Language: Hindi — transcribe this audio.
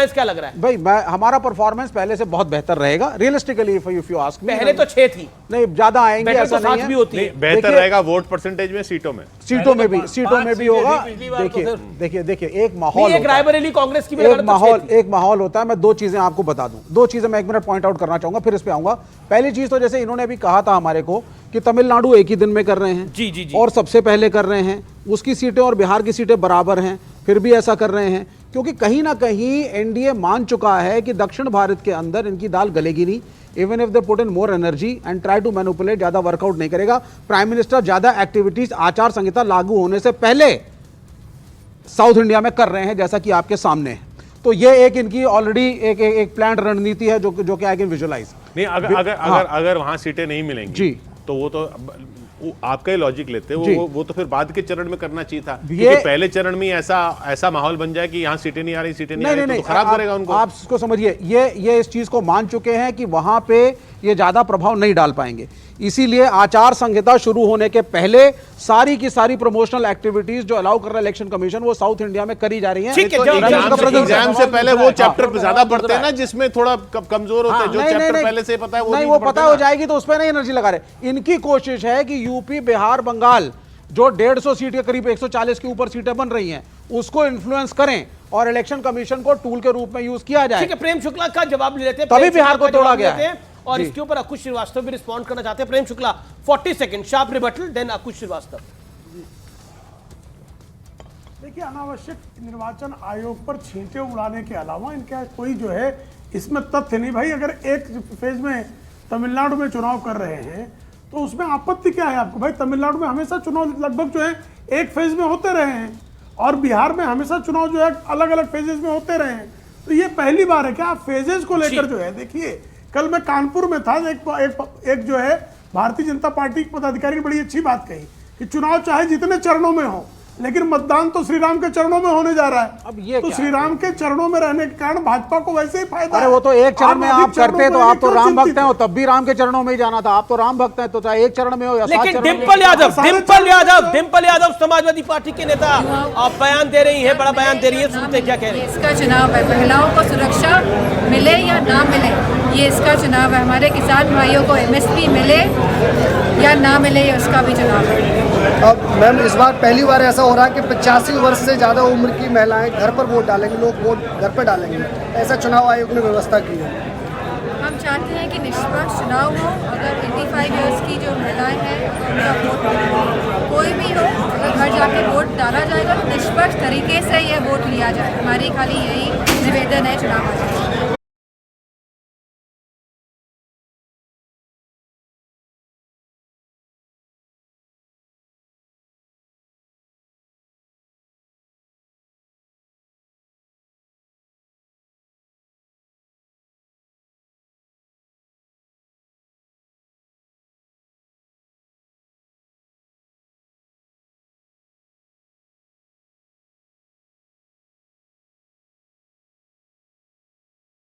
परफॉर्मेंस क्या लग रहा है? भाई हमारा परफॉर्मेंस पहले से बहुत बेहतर रहेगा realistically, if you ask me. पहले तो 6 थी, नहीं ज्यादा आएंगे ऐसा नहीं है, भी होती है। बेहतर रहेगा वोट परसेंटेज में, सीटों में भी होगा। देखिए एक माहौल, एक रायबरेली कांग्रेस की एक माहौल होता है। मैं दो चीजें आपको बता दूं, दो चीजें मैं 1 मिनट पॉइंट आउट करना चाहूंगा, फिर इस पे आऊंगा। पहली चीज तो जैसे इन्होंने अभी कहा था हमारे को कि तमिलनाडु एक ही दिन में कर रहे हैं, जी। और सबसे पहले कर रहे हैं, उसकी सीटें और बिहार की सीटें बराबर हैं, फिर भी ऐसा कर रहे हैं क्योंकि कहीं ना कहीं एनडीए मान चुका है कि दक्षिण भारत के अंदर इनकी दाल गलेगी नहीं। Even if they put in more energy and try to manipulate, ज्यादा वर्कआउट नहीं करेगा। प्राइम मिनिस्टर ज्यादा एक्टिविटीज आचार संहिता लागू होने से पहले साउथ इंडिया में कर रहे हैं, जैसा कि आपके सामने है। तो ये एक इनकी ऑलरेडी एक प्लान रणनीति है जो कि आई कैन विजुअलाइज। नहीं, अगर वहां सीटें नहीं मिलेंगी जी, तो वो तो आपका ही लॉजिक लेते हैं, वो तो फिर बाद के चरण में करना चाहिए था, क्योंकि पहले चरण में ऐसा माहौल बन जाए कि यहाँ सीटें नहीं आ रही, तो खराब करेगा उनको। आप इसको समझिए, ये इस चीज को मान चुके हैं कि वहां पे ये ज्यादा प्रभाव नहीं डाल पाएंगे, इसीलिए आचार संहिता शुरू होने के पहले सारी की सारी प्रमोशनल एक्टिविटीज जो अलाउ कर रहा है इलेक्शन कमीशन, वो साउथ इंडिया में करी जा रही हैं। एग्जाम से पहले वो चैप्टर ज्यादा पढ़ते हैं ना, जिसमें थोड़ा कमजोर होते हैं, जो चैप्टर पहले से पता है वो पता हो जाएगी, तो उस पर नहीं एनर्जी लगा रहे। इनकी कोशिश है कि यूपी, बिहार, बंगाल जो 150 सीट के करीब 140 के ऊपर सीटें बन रही हैं, उसको इन्फ्लुएंस करें और इलेक्शन कमीशन को टूल के रूप में यूज किया जाए। ठीक है, प्रेम शुक्ला का जवाब ले लेते हैं, तभी बिहार को तोड़ा गया है। और इसके ऊपर अकुश श्रीवास्तव भी रिस्पॉन्ड करना चाहते हैं। Prem Shukla 40 second sharp rebuttal, then Akush Shrivastava. देखिए, अनावश्यक निर्वाचन आयोग पर छींटे उड़ाने के अलावा इनका कोई जो है इसमें तथ्य नहीं। भाई अगर एक फेज में तमिलनाडु में चुनाव कर रहे हैं तो उसमें आपत्ति क्या है आपको? भाई तमिलनाडु में हमेशा चुनाव लगभग जो है एक फेज में होते रहे हैं, और बिहार में हमेशा चुनाव जो है अलग अलग फेजेस में होते रहे हैं। तो ये पहली बार है क्या आप फेजेस को लेकर जो है? देखिए, कल मैं कानपुर में था, एक जो है भारतीय जनता पार्टी के पदाधिकारी ने बड़ी अच्छी बात कही कि चुनाव चाहे जितने चरणों में हो, लेकिन मतदान तो श्री राम के चरणों में होने जा रहा है। अब ये तो श्री राम के चरणों में रहने के कारण भाजपा को वैसे ही फायदा। अरे वो तो एक चरण में आप करते तो आप तो राम भक्त हैं, तब भी राम के चरणों में ही जाना था। आप तो राम भक्त हैं, तो चाहे एक चरण में हो या 7 चरण में। लेकिन डिम्पल यादव समाजवादी पार्टी के नेता, आप बयान दे रही है, बड़ा बयान दे रही है, सुनते क्या कह रहे हैं? इसका चुनाव है, महिलाओं को सुरक्षा मिले या ना मिले, ये इसका चुनाव है। हमारे किसान भाइयों को MSP मिले या ना मिले, ये उसका भी चुनाव है। अब मैम इस बार पहली बार ऐसा हो रहा है कि 85 वर्ष से ज़्यादा उम्र की महिलाएं घर पर वोट डालेंगे, लोग वोट घर पर डालेंगे, ऐसा चुनाव आयोग ने व्यवस्था की है। हम चाहते हैं कि निष्पक्ष चुनाव हो। अगर 85 इयर्स की जो महिलाएं हैं उनका वोट कोई भी हो, अगर घर जाके वोट डाला जाएगा तो निष्पक्ष तरीके से ये वोट लिया जाए। हमारी खाली यही निवेदन है चुनाव आयोग।